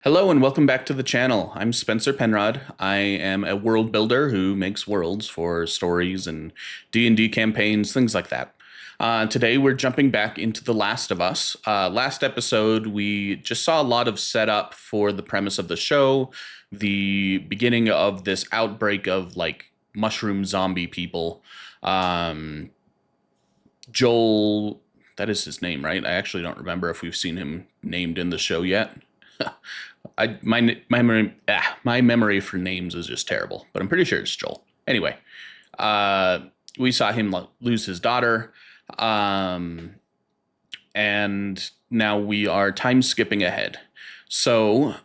Hello and welcome back to the channel. I'm Spencer Penrod. I am a world builder who makes worlds for stories and D&D campaigns, things like that. Today we're jumping back into The Last of Us. Last episode we just saw a lot of setup for the premise of the show, the beginning of this outbreak of like mushroom zombie people. Joel, that is his name, right? I actually don't remember if we've seen him named in the show yet. My memory for names is just terrible, but I'm pretty sure it's Joel. Anyway, we saw him lose his daughter, and now we are time skipping ahead. So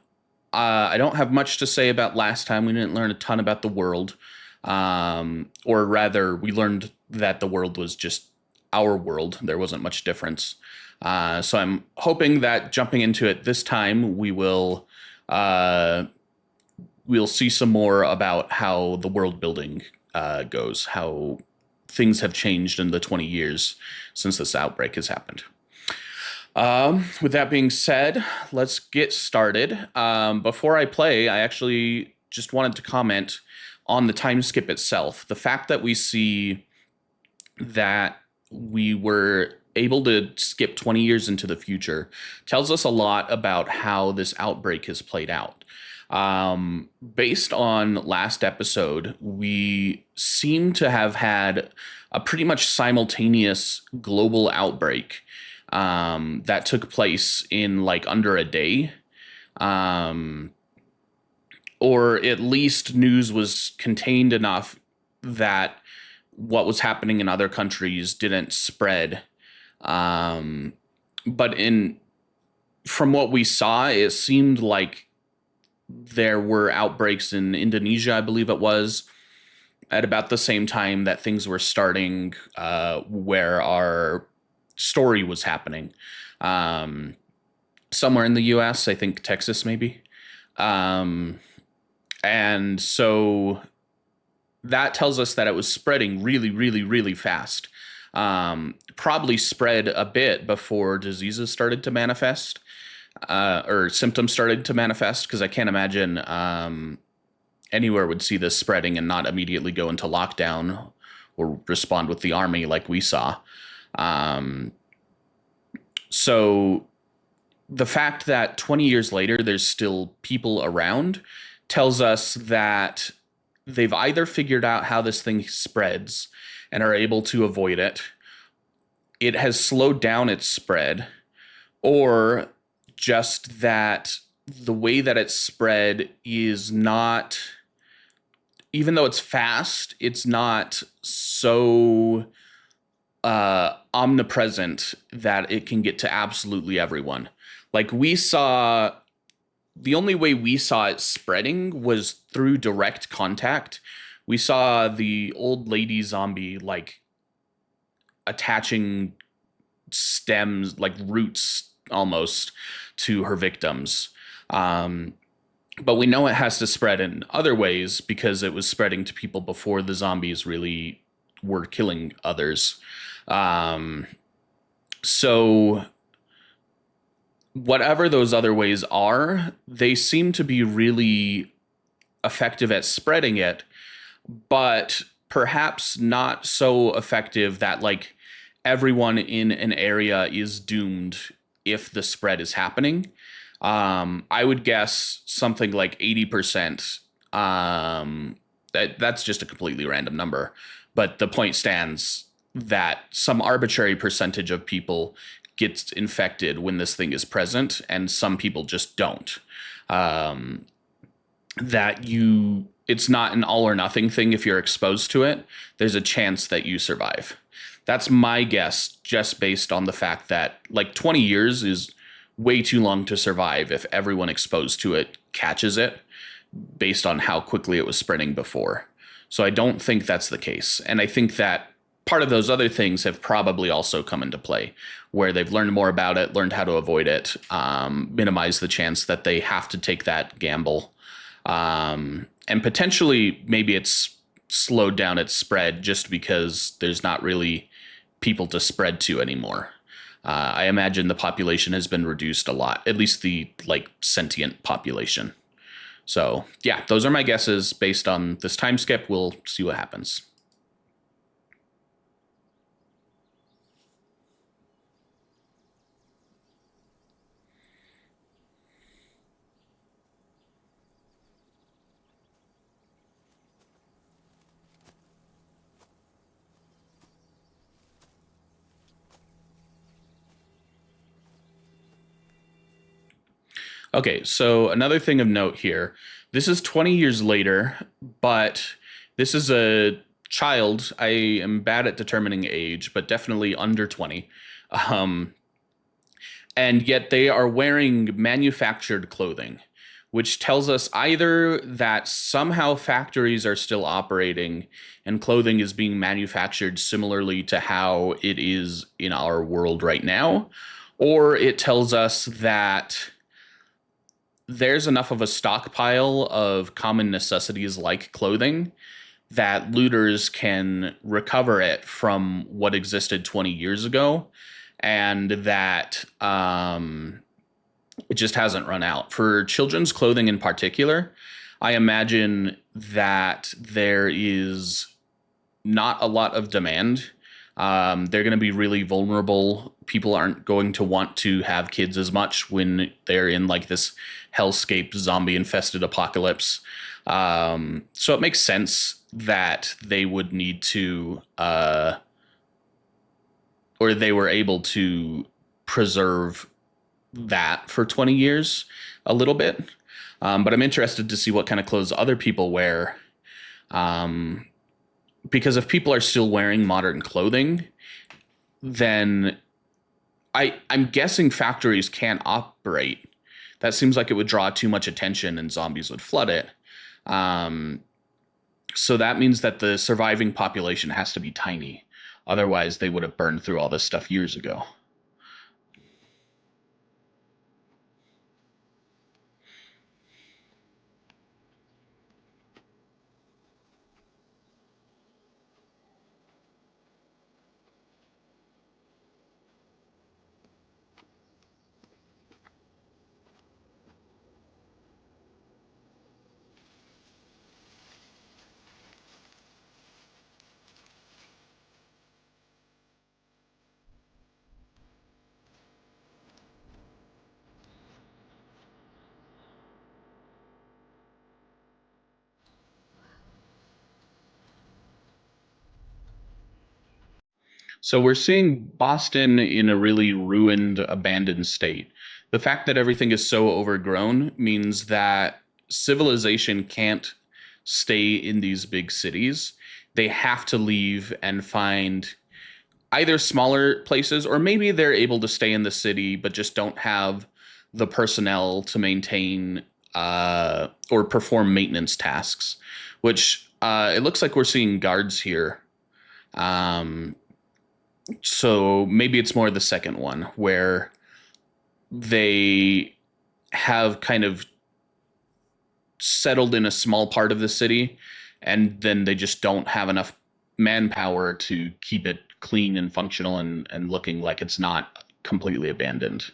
I don't have much to say about last time. We didn't learn a ton about the world, or rather, we learned that the world was just our world. There wasn't much difference. So I'm hoping that jumping into it this time, we'll see some more about how the world building goes, how things have changed in the 20 years since this outbreak has happened. With that being said, let's get started. Before I play, I actually just wanted to comment on the time skip itself. The fact that we see that we were able to skip 20 years into the future tells us a lot about how this outbreak has played out. Based on last episode, we seem to have had a pretty much simultaneous global outbreak that took place in like under a day. Or at least news was contained enough that what was happening in other countries didn't spread. But from what we saw, it seemed like there were outbreaks in Indonesia, I believe it was, at about the same time that things were starting, where our story was happening. Somewhere in the US, I think Texas maybe. And so that tells us that it was spreading really, really, really fast. Probably spread a bit before diseases started to manifest, or symptoms started to manifest, because I can't imagine anywhere would see this spreading and not immediately go into lockdown or respond with the army like we saw. So the fact that 20 years later there's still people around tells us that they've either figured out how this thing spreads and are able to avoid it, it has slowed down its spread, or just that the way that it's spread is not, even though it's fast, it's not so omnipresent that it can get to absolutely everyone. Like we saw, the only way we saw it spreading was through direct contact. We saw the old lady zombie like attaching stems, like roots almost, to her victims. But we know it has to spread in other ways because it was spreading to people before the zombies really were killing others. So whatever those other ways are, they seem to be really effective at spreading it, but perhaps not so effective that like everyone in an area is doomed if the spread is happening. I would guess something like 80%. That's just a completely random number, but the point stands that some arbitrary percentage of people gets infected when this thing is present, and some people just don't. It's not an all or nothing thing. If you're exposed to it, there's a chance that you survive. That's my guess, just based on the fact that like 20 years is way too long to survive if everyone exposed to it catches it, based on how quickly it was spreading before. So I don't think that's the case. And I think that part of those other things have probably also come into play, where they've learned more about it, learned how to avoid it, minimize the chance that they have to take that gamble. And potentially maybe it's slowed down its spread just because there's not really people to spread to anymore. I imagine the population has been reduced a lot, at least the like sentient population. So yeah, those are my guesses based on this time skip. We'll see what happens. Okay, so another thing of note here. This is 20 years later, but this is a child. I am bad at determining age, but definitely under 20. Um, and yet they are wearing manufactured clothing, which tells us either that somehow factories are still operating and clothing is being manufactured similarly to how it is in our world right now, or it tells us that there's enough of a stockpile of common necessities like clothing that looters can recover it from what existed 20 years ago, and that it just hasn't run out. For children's clothing in particular, I imagine that there is not a lot of demand. They're going to be really vulnerable. People aren't going to want to have kids as much when they're in like this hellscape zombie infested apocalypse. So it makes sense that they would need to, or they were able to preserve that for 20 years a little bit. But I'm interested to see what kind of clothes other people wear. Because if people are still wearing modern clothing, then I'm guessing factories can't operate. That seems like it would draw too much attention and zombies would flood it. So that means that the surviving population has to be tiny. Otherwise, they would have burned through all this stuff years ago. So we're seeing Boston in a really ruined, abandoned state. The fact that everything is so overgrown means that civilization can't stay in these big cities. They have to leave and find either smaller places, or maybe they're able to stay in the city but just don't have the personnel to maintain or perform maintenance tasks, which it looks like we're seeing guards here. Um, so maybe it's more the second one where they have kind of settled in a small part of the city and then they just don't have enough manpower to keep it clean and functional and looking like it's not completely abandoned.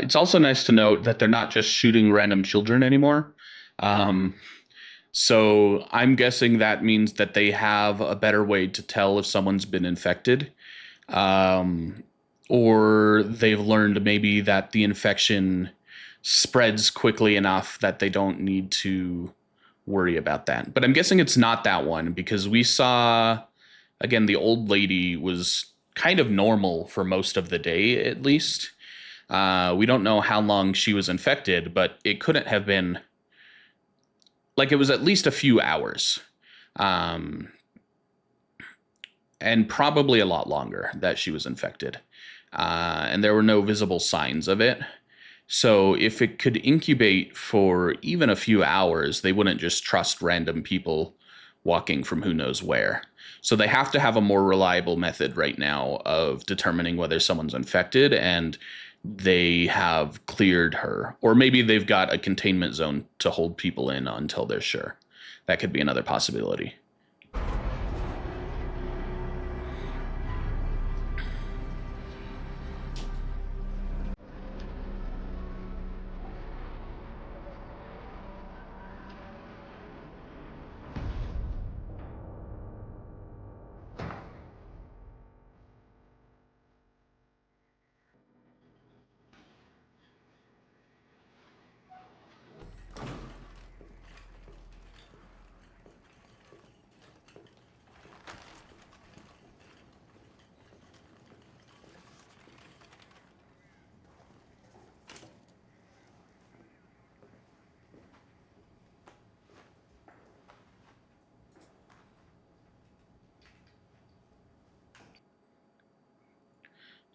It's also nice to note that they're not just shooting random children anymore. Um, so I'm guessing that means that they have a better way to tell if someone's been infected. Um, or they've learned maybe that the infection spreads quickly enough that they don't need to worry about that. But I'm guessing it's not that one because we saw, again, the old lady was kind of normal for most of the day, at least. We don't know how long she was infected, but it couldn't have been like it was at least a few hours. Um, and probably a lot longer that she was infected. And there were no visible signs of it. So if it could incubate for even a few hours, they wouldn't just trust random people walking from who knows where. So they have to have a more reliable method right now of determining whether someone's infected and they have cleared her. Or maybe they've got a containment zone to hold people in until they're sure. That could be another possibility.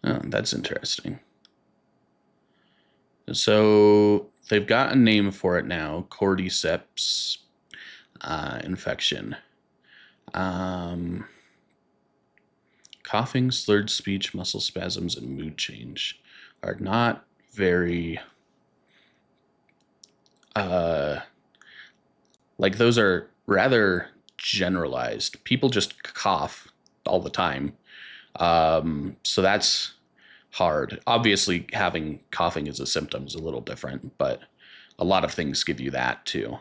Oh, that's interesting. So they've got a name for it now, cordyceps infection. Coughing, slurred speech, muscle spasms, and mood change are not very like those are rather generalized. People just cough all the time. So that's hard. Obviously, having coughing as a symptom is a little different, but a lot of things give you that too.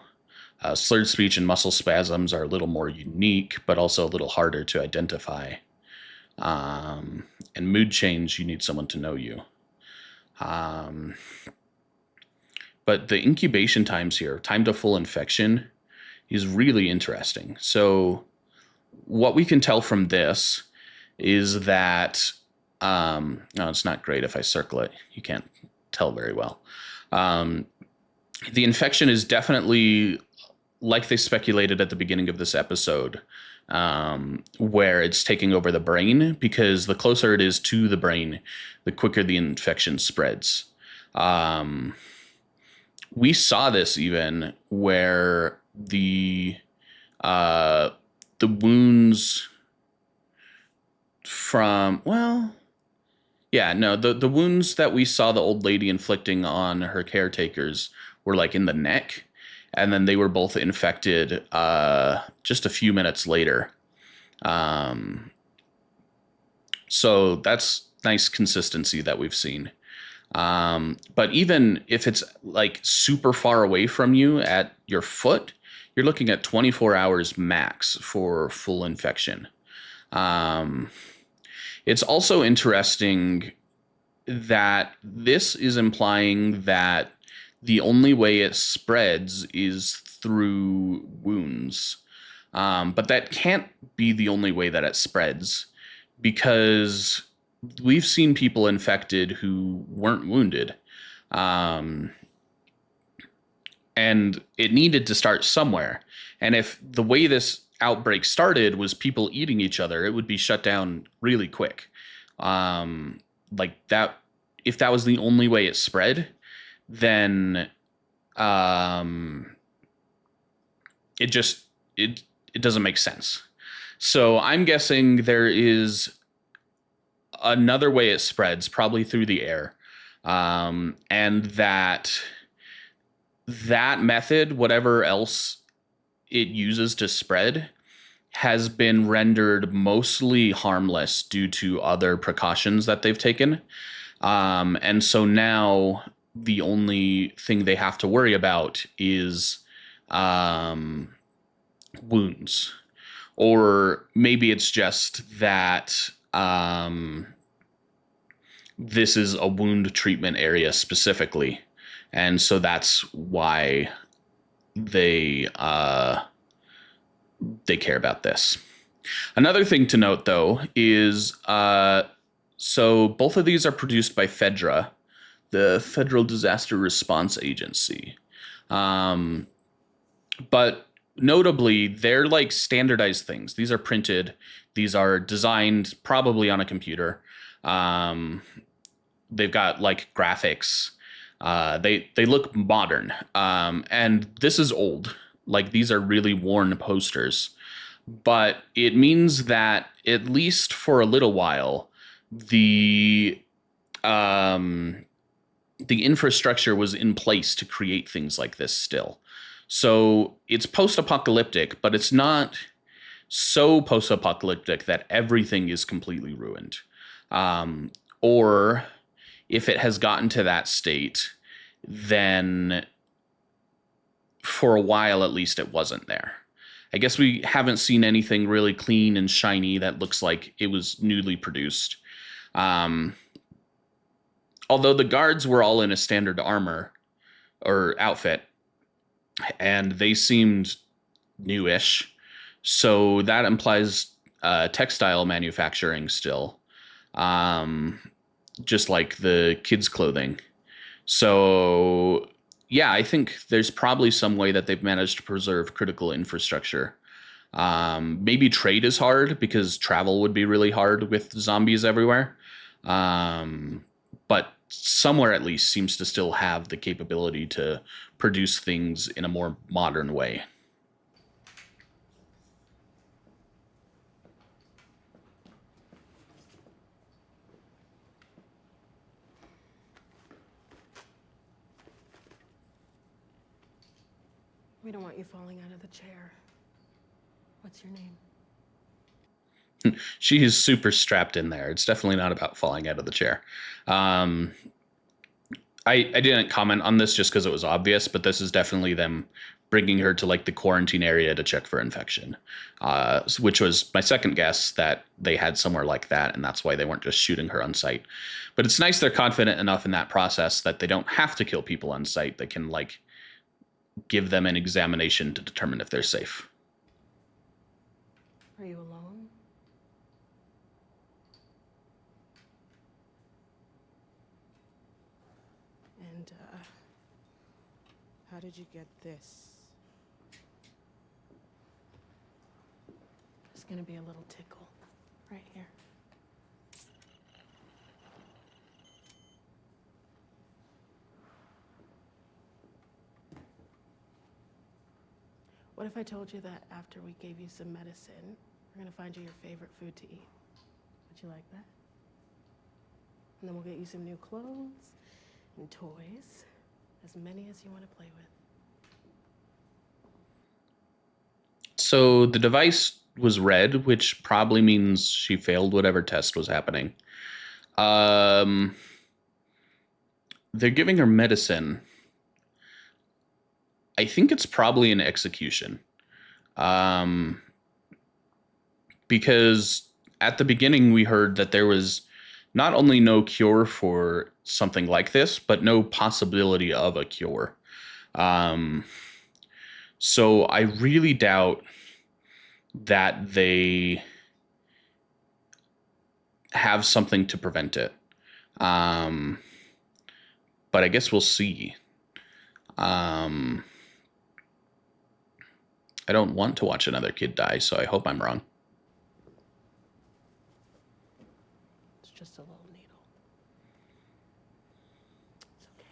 Slurred speech and muscle spasms are a little more unique, but also a little harder to identify. And mood change, you need someone to know you. But the incubation times here, time to full infection, is really interesting. So what we can tell from this is that, no, it's not great if I circle it. You can't tell very well. The infection is definitely, like they speculated at the beginning of this episode, where it's taking over the brain, because the closer it is to the brain, the quicker the infection spreads. We saw this even where the wounds from, well, yeah, no, the wounds that we saw the old lady inflicting on her caretakers were like in the neck, and then they were both infected just a few minutes later. So that's nice consistency that we've seen. But even if it's like super far away from you at your foot, you're looking at 24 hours max for full infection. It's also interesting that this is implying that the only way it spreads is through wounds. But that can't be the only way that it spreads, because we've seen people infected who weren't wounded. And it needed to start somewhere. And if the way this outbreak started was people eating each other, it would be shut down really quick. Like that, if that was the only way it spread, then it doesn't make sense. So I'm guessing there is another way it spreads, probably through the air, and that method, whatever else it uses to spread, has been rendered mostly harmless due to other precautions that they've taken. And so now the only thing they have to worry about is wounds. Or maybe it's just that this is a wound treatment area specifically. And so that's why they care about this. Another thing to note, though, is so both of these are produced by FEDRA, the Federal Disaster Response Agency. But notably, they're like standardized things. These are printed. These are designed probably on a computer. They've got like graphics. They look modern. And this is old. Like, these are really worn posters. but it means that at least for a little while, the um, the infrastructure was in place to create things like this still. So it's post-apocalyptic, but it's not so post-apocalyptic that everything is completely ruined. Or if it has gotten to that state, then for a while at least it wasn't there. I guess we haven't seen anything really clean and shiny that looks like it was newly produced. Um, Although the guards were all in a standard armor or outfit, and they seemed newish. So that implies textile manufacturing still, um, just like the kids' clothing. So, yeah, I think there's probably some way that they've managed to preserve critical infrastructure. Maybe trade is hard because travel would be really hard with zombies everywhere. But somewhere at least seems to still have the capability to produce things in a more modern way. We don't want you falling out of the chair. What's your name? She is super strapped in there. It's definitely not about falling out of the chair. Um, I didn't comment on this just because it was obvious, but this is definitely them bringing her to like the quarantine area to check for infection, which was my second guess that they had somewhere like that, and that's why they weren't just shooting her on sight. But it's nice they're confident enough in that process that they don't have to kill people on sight. They can like give them an examination to determine if they're safe. Are you alone? And, how did you get this? There's gonna be a little tickle right here. What if I told you that after we gave you some medicine, we're gonna find you your favorite food to eat? Would you like that? And then we'll get you some new clothes and toys, as many as you want to play with. So the device was red, which probably means she failed whatever test was happening. Um, they're giving her medicine. I think it's probably an execution. Um, because at the beginning we heard that there was not only no cure for something like this, but no possibility of a cure. Um, so I really doubt that they have something to prevent it. Um, but I guess we'll see. Um, I don't want to watch another kid die, so I hope I'm wrong. It's just a little needle. It's okay.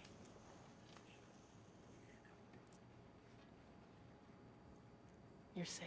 You're safe.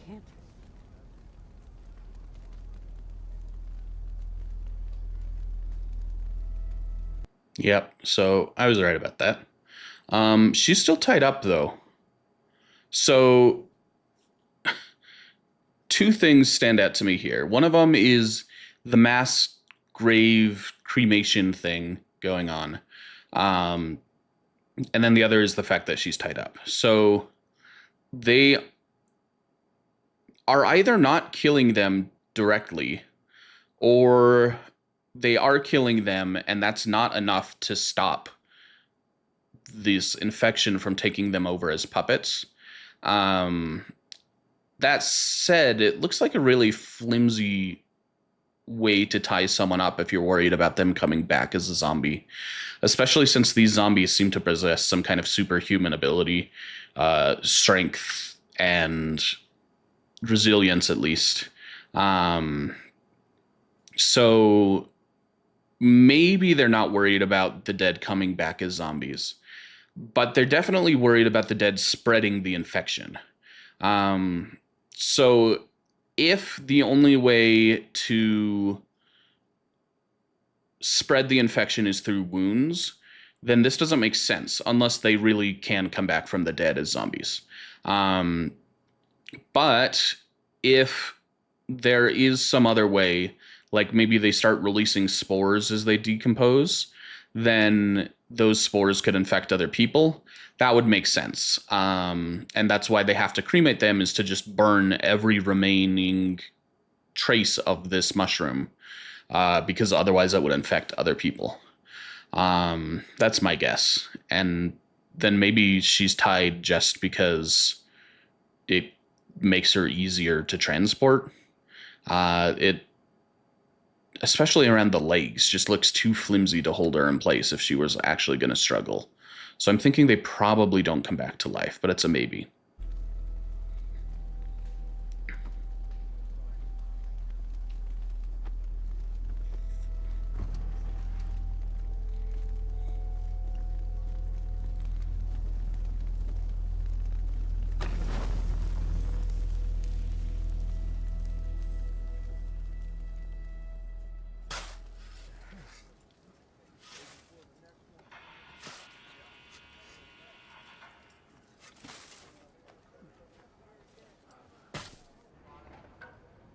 Can't. Yep. So I was right about that. She's still tied up though. So two things stand out to me here. One of them is the mass grave cremation thing going on. Um, and then the other is the fact that she's tied up. So they are either not killing them directly or they are killing them, and that's not enough to stop this infection from taking them over as puppets. Um, that said, it looks like a really flimsy way to tie someone up if you're worried about them coming back as a zombie, especially since these zombies seem to possess some kind of superhuman ability, strength, and resilience at least. So maybe they're not worried about the dead coming back as zombies, but they're definitely worried about the dead spreading the infection. Um, so if the only way to spread the infection is through wounds, then this doesn't make sense unless they really can come back from the dead as zombies. Um, but if there is some other way, like maybe they start releasing spores as they decompose, then those spores could infect other people. That would make sense. And that's why they have to cremate them, is to just burn every remaining trace of this mushroom, because otherwise it would infect other people. That's my guess. And then maybe she's tied just because it makes her easier to transport. It, especially around the legs, just looks too flimsy to hold her in place if she was actually going to struggle. So I'm thinking they probably don't come back to life, but it's a maybe.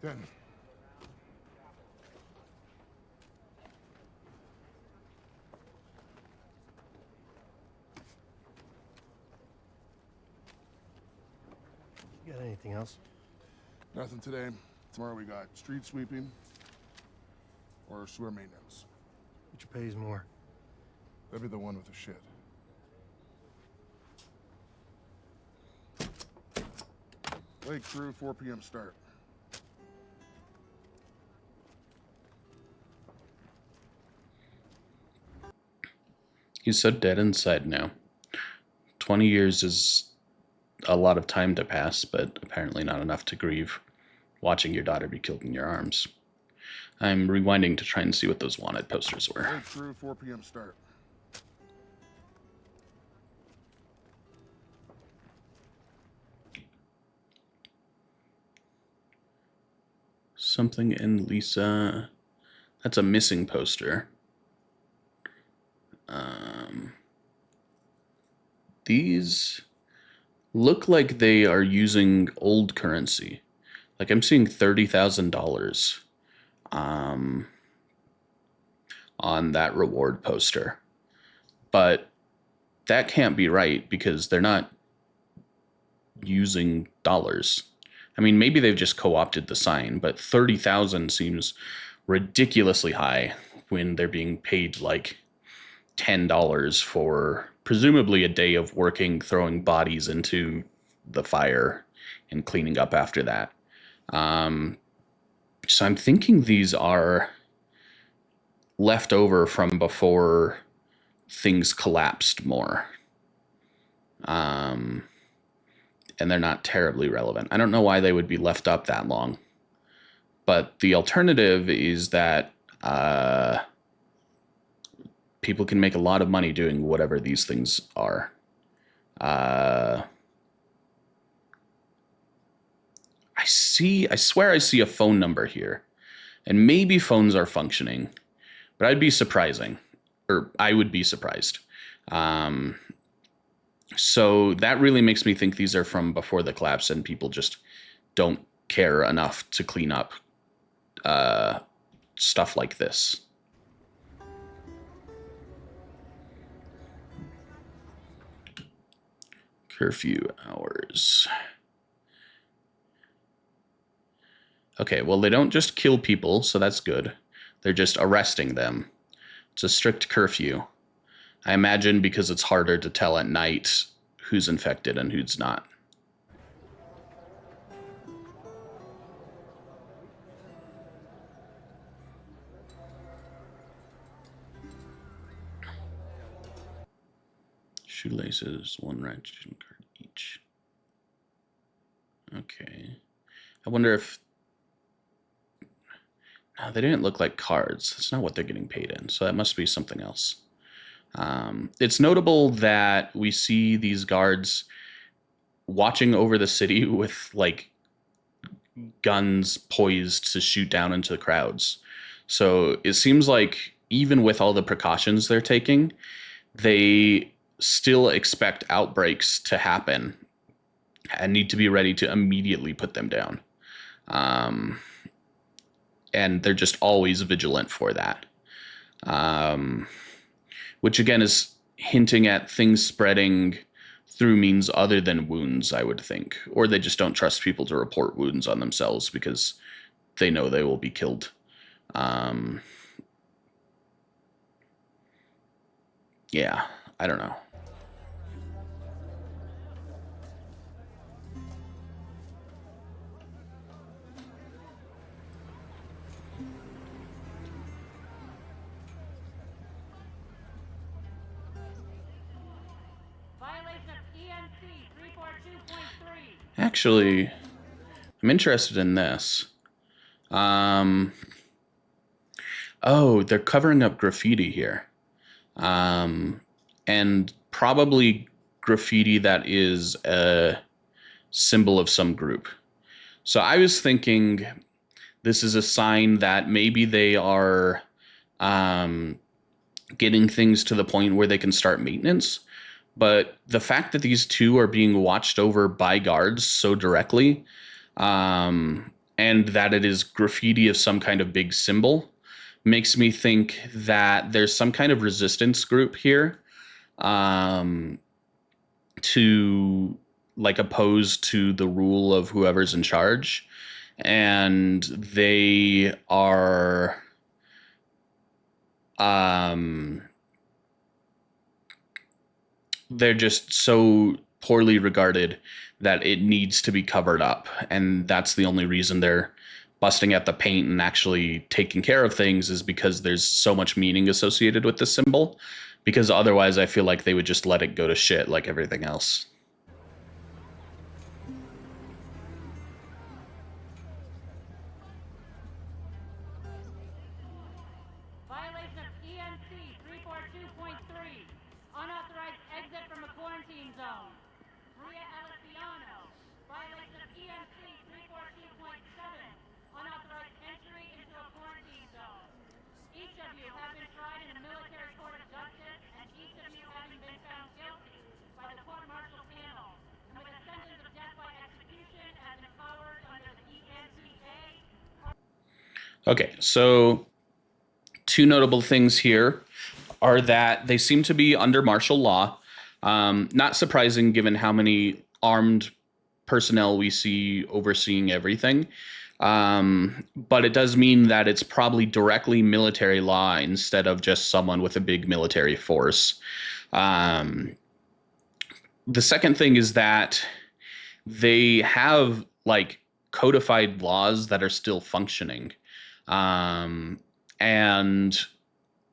Then. You got anything else? Nothing today. Tomorrow we got street sweeping or sewer maintenance. Which pays more? That'd be the one with the shit. Lake crew, 4 p.m. start. He's so dead inside now. 20 years is a lot of time to pass, but apparently not enough to grieve watching your daughter be killed in your arms. I'm rewinding to try and see what those wanted posters were. Lake crew, 4 p.m. start. Something in Lisa. That's a missing poster. These look like they are using old currency. Like I'm seeing $30,000 on that reward poster. But that can't be right because they're not using dollars. I mean, maybe they've just co-opted the sign, but 30,000 seems ridiculously high when they're being paid like $10 for presumably a day of working, throwing bodies into the fire and cleaning up after that. So I'm thinking these are left over from before things collapsed more. And they're not terribly relevant. I don't know why they would be left up that long. But the alternative is that people can make a lot of money doing whatever these things are. I swear I see a phone number here. And maybe phones are functioning. But I would be surprised. So that really makes me think these are from before the collapse, and people just don't care enough to clean up stuff like this. Curfew hours. Okay, well, they don't just kill people, so that's good. They're just arresting them. It's a strict curfew. I imagine because it's harder to tell at night who's infected and who's not. Shoelaces, one ration card each. Okay. I wonder if... No, they didn't look like cards. That's not what they're getting paid in, so that must be something else. It's notable that we see these guards watching over the city with, like, guns poised to shoot down into the crowds. So it seems like even with all the precautions they're taking, they still expect outbreaks to happen and need to be ready to immediately put them down. And they're just always vigilant for that. Which again is hinting at things spreading through means other than wounds, I would think. Or they just don't trust people to report wounds on themselves because they know they will be killed. Yeah, I don't know. Actually, I'm interested in this. Oh, they're covering up graffiti here. And probably graffiti that is a symbol of some group. So I was thinking this is a sign that maybe they are getting things to the point where they can start maintenance. But the fact that these two are being watched over by guards so directly, and that it is graffiti of some kind of big symbol, makes me think that there's some kind of resistance group here to, like, oppose to the rule of whoever's in charge. And they are they're just so poorly regarded that it needs to be covered up. And that's the only reason they're busting at the paint and actually taking care of things, is because there's so much meaning associated with the symbol. Because otherwise I feel like they would just let it go to shit like everything else. Violation of ENC 342.3. Unauthorized exit from a quarantine zone. Maria Alessiano. Violation of ENC 342.7. Unauthorized entry into a quarantine zone. Each of you have been tried in a military court of justice, and each of you having been found guilty by the court-martial panel, and with a sentence of death by execution as empowered under the ENCA. Okay, so two notable things here are that they seem to be under martial law. Not surprising given how many armed personnel we see overseeing everything. But it does mean that it's probably directly military law instead of just someone with a big military force. The second thing is that they have, like, codified laws that are still functioning. And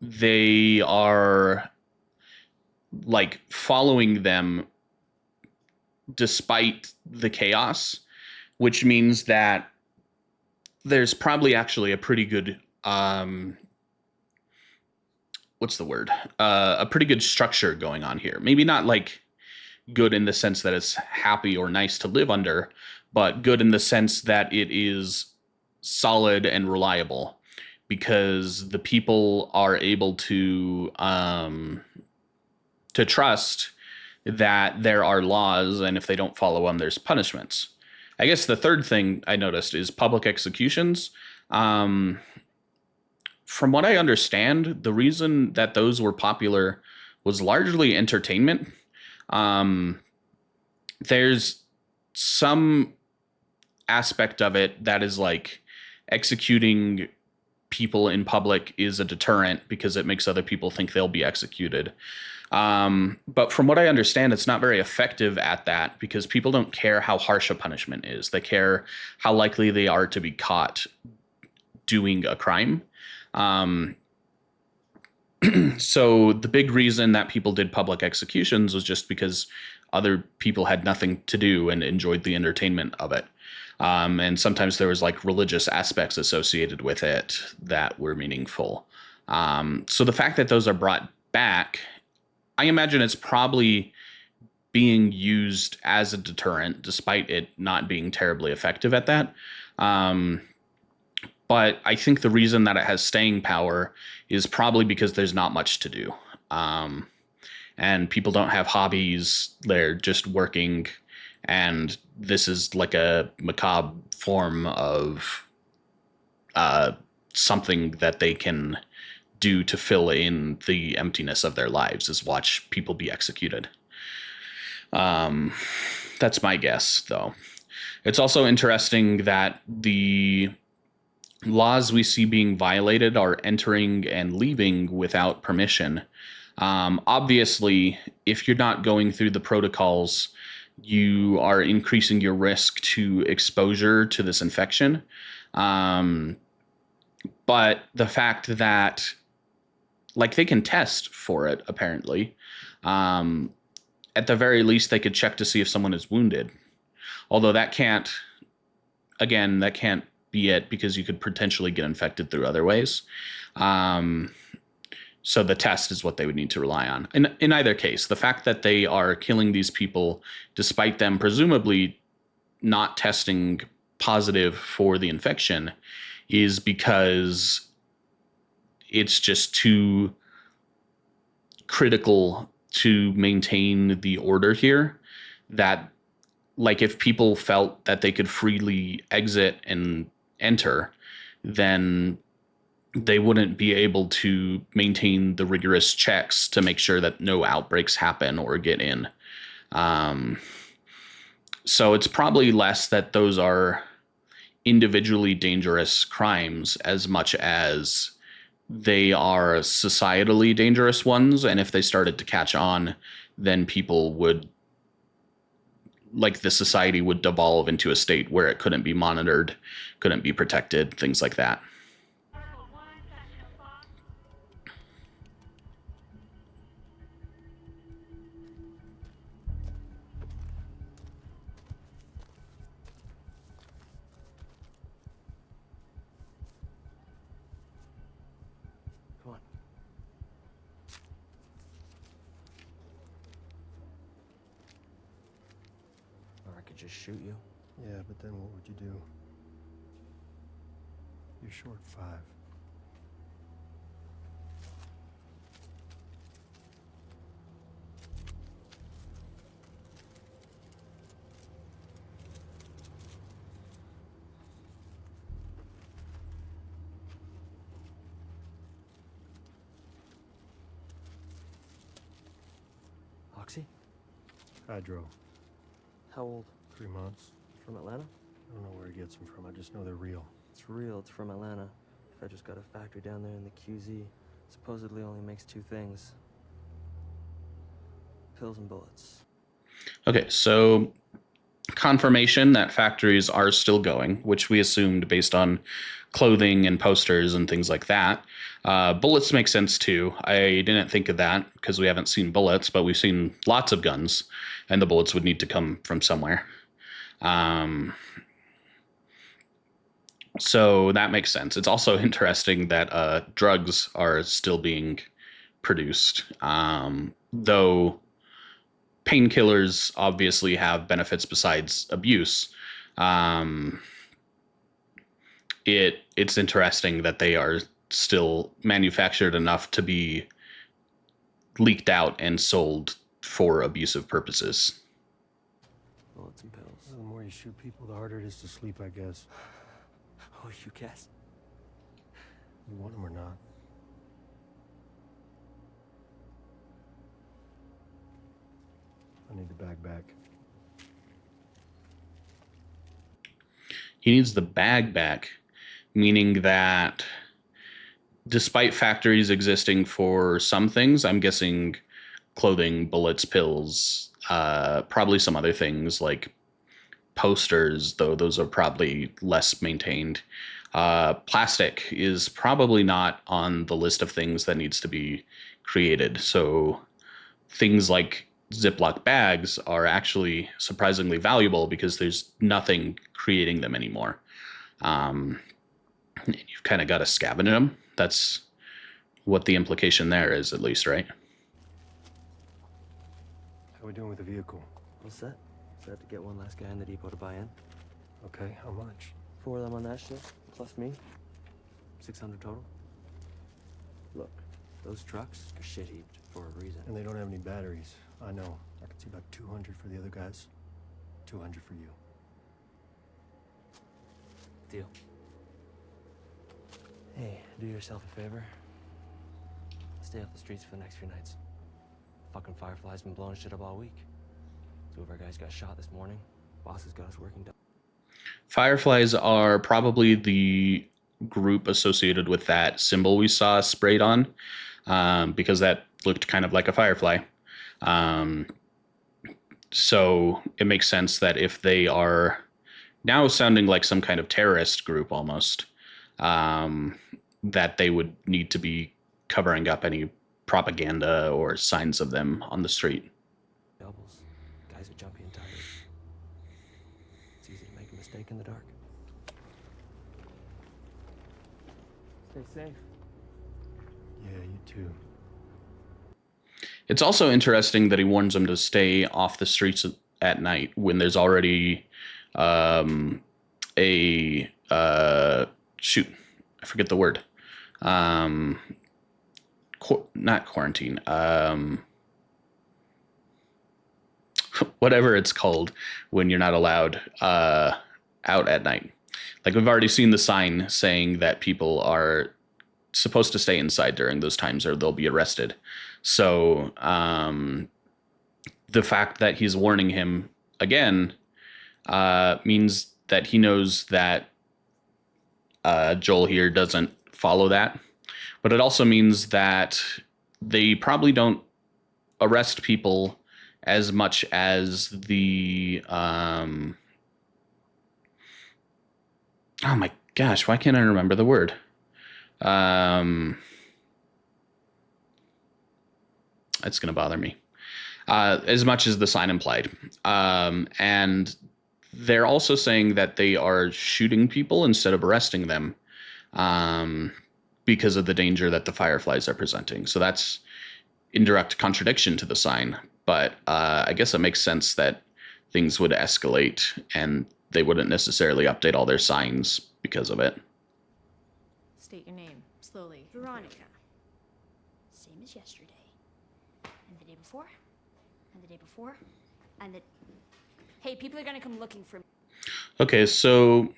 they are, like, following them despite the chaos, which means that there's probably actually a pretty good what's the word? A pretty good structure going on here. Maybe not, like, good in the sense that it's happy or nice to live under, but good in the sense that it is solid and reliable, because the people are able to trust that there are laws, and if they don't follow them, there's punishments. I guess the third thing I noticed is public executions. Um, from what I understand, the reason that those were popular was largely entertainment. Um, there's some aspect of it that is like executing people in public is a deterrent because it makes other people think they'll be executed. But from what I understand, it's not very effective at that because people don't care how harsh a punishment is. They care how likely they are to be caught doing a crime. Um, so the big reason that people did public executions was just because other people had nothing to do and enjoyed the entertainment of it. And sometimes there was like religious aspects associated with it that were meaningful. So the fact that those are brought back, I imagine it's probably being used as a deterrent, despite it not being terribly effective at that. But I think the reason that it has staying power is probably because there's not much to do. And people don't have hobbies. They're just working. And this is like a macabre form of something that they can do to fill in the emptiness of their lives, is watch people be executed. That's my guess, though. It's also interesting that the laws we see being violated are entering and leaving without permission. Obviously, if you're not going through the protocols, you are increasing your risk to exposure to this infection. But the fact that, like, they can test for it, apparently. At the very least, they could check to see if someone is wounded. Although that can't be it because you could potentially get infected through other ways. So the test is what they would need to rely on. In either case, the fact that they are killing these people, despite them presumably not testing positive for the infection, is because it's just too critical to maintain the order here. That, like, if people felt that they could freely exit and enter, then they wouldn't be able to maintain the rigorous checks to make sure that no outbreaks happen or get in. So it's probably less that those are individually dangerous crimes as much as they are societally dangerous ones. And if they started to catch on, then people would, like, the society would devolve into a state where it couldn't be monitored, couldn't be protected, things like that. Article 1, Section 5. Come on. Or I could just shoot you. Yeah, but then what would you do? You're short 5. Oxy? Hydro. How old? 3 months. From Atlanta? I don't know where he gets them from. I just know they're real. It's real, it's from Atlanta. I just got a factory down there in the QZ. Supposedly only makes 2 things. Pills and bullets. Okay, so confirmation that factories are still going, which we assumed based on clothing and posters and things like that. Bullets make sense too. I didn't think of that because we haven't seen bullets, but we've seen lots of guns, and the bullets would need to come from somewhere. So that makes sense. It's also interesting that drugs are still being produced, though painkillers obviously have benefits besides abuse. It's interesting that they are still manufactured enough to be leaked out and sold for abusive purposes. Bullets and pills. Well, the more you shoot people, the harder it is to sleep, I guess. Oh, you guess? You want them or not. I need the bag back. He needs the bag back, meaning that despite factories existing for some things, I'm guessing clothing, bullets, pills, probably some other things like posters, though those are probably less maintained. Plastic is probably not on the list of things that needs to be created. So things like Ziploc bags are actually surprisingly valuable because there's nothing creating them anymore. You've kind of got to scavenge them. That's what the implication there is, at least, right? How we doing with the vehicle? All set? Set to get one last guy in the depot to buy in. Okay, how much? 4 of them on that shit, plus me. 600 total. Look, those trucks are shit heaped for a reason. And they don't have any batteries. I know. I can see about 200 for the other guys. 200 for you. Deal. Hey, do yourself a favor. Stay off the streets for the next few nights. Fucking Firefly's been blowing shit up all week. 2 of our guys got shot this morning. Boss has got us working down. Fireflies are probably the group associated with that symbol we saw sprayed on, because that looked kind of like a firefly. So it makes sense that if they are now sounding like some kind of terrorist group almost, that they would need to be covering up any propaganda or signs of them on the street. Doubles. Guys are jumpy and tired. It's easy to make a mistake in the dark. Stay safe. Yeah, you too. It's also interesting that he warns them to stay off the streets at night when there's already shoot, I forget the word. Not quarantine. Whatever it's called when you're not allowed out at night. Like, we've already seen the sign saying that people are supposed to stay inside during those times or they'll be arrested. So the fact that he's warning him again means that he knows that Joel here doesn't follow that. But it also means that they probably don't arrest people as much as the oh my gosh, why can't I remember the word? It's going to bother me. As much as the sign implied. And they're also saying that they are shooting people instead of arresting them, because of the danger that the Fireflies are presenting. So that's in direct contradiction to the sign. But I guess it makes sense that things would escalate and they wouldn't necessarily update all their signs because of it. State your name, slowly. Veronica. Same as yesterday. And the day before. And the day before. And the... Hey, people are gonna come looking for me. Okay, so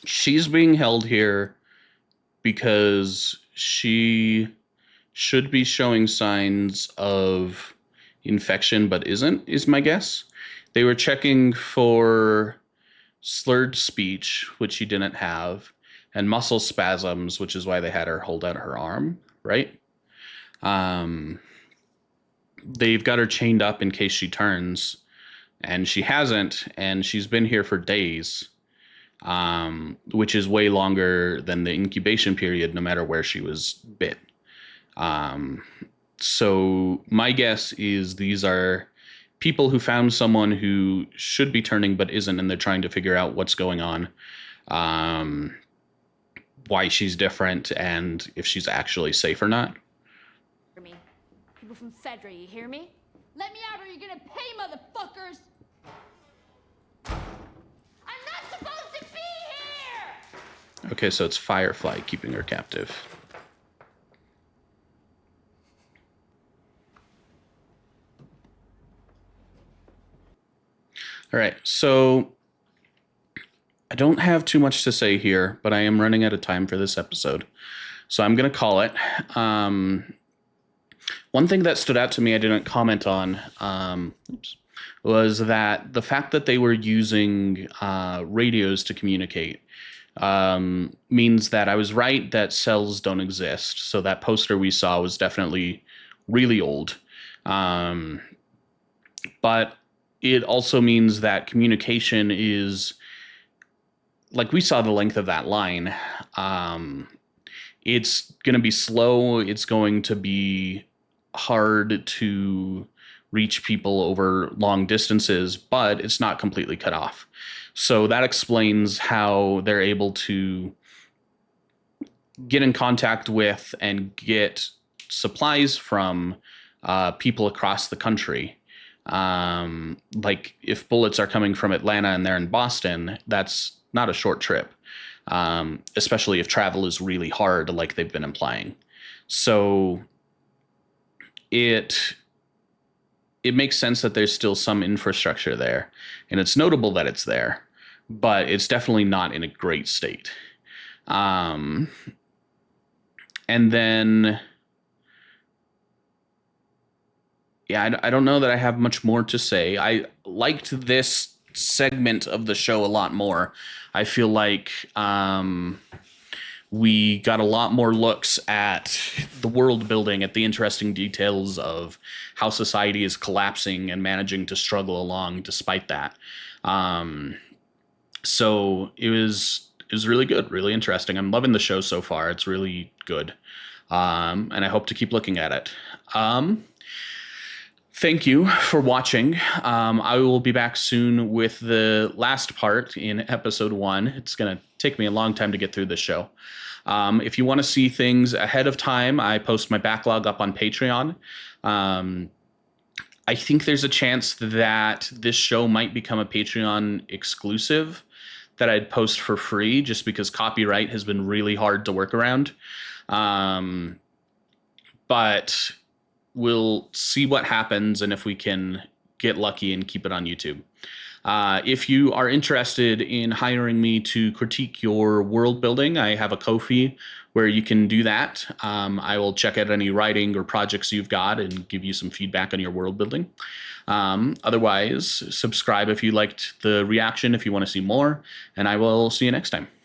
she's being held here because she should be showing signs of infection but isn't, is my guess. They were checking for slurred speech, which she didn't have, and muscle spasms, which is why they had her hold out her arm, right? They've got her chained up in case she turns, and she hasn't, and she's been here for days, which is way longer than the incubation period, no matter where she was bit. So my guess is these are people who found someone who should be turning but isn't, and they're trying to figure out what's going on, why she's different, and if she's actually safe or not. For me. People from Fedra, you hear me? Let me out or you're gonna pay, motherfuckers! I'm not supposed to be here! Okay, so it's Firefly keeping her captive. All right, so I don't have too much to say here, but I am running out of time for this episode. So I'm going to call it. One thing that stood out to me I didn't comment on was that the fact that they were using radios to communicate means that I was right that cells don't exist. So that poster we saw was definitely really old. But it also means that communication is, like we saw the length of that line. It's going to be slow. It's going to be hard to reach people over long distances, but it's not completely cut off. So that explains how they're able to get in contact with and get supplies from people across the country. Like if bullets are coming from Atlanta and they're in Boston, that's not a short trip, especially if travel is really hard, like they've been implying. So it makes sense that there's still some infrastructure there, and it's notable that it's there, but it's definitely not in a great state. And then, yeah, I don't know that I have much more to say. I liked this segment of the show a lot more. I feel like we got a lot more looks at the world building, at the interesting details of how society is collapsing and managing to struggle along despite that. So it was really good, really interesting. I'm loving the show so far. It's really good. And I hope to keep looking at it. Thank you for watching. I will be back soon with the last part in episode 1. It's going to take me a long time to get through this show. If you want to see things ahead of time, I post my backlog up on Patreon. I think there's a chance that this show might become a Patreon exclusive that I'd post for free, just because copyright has been really hard to work around. But we'll see what happens and if we can get lucky and keep it on YouTube. If you are interested in hiring me to critique your world building, I have a Ko-fi where you can do that. I will check out any writing or projects you've got and give you some feedback on your world building. Otherwise, subscribe if you liked the reaction, if you want to see more, and I will see you next time.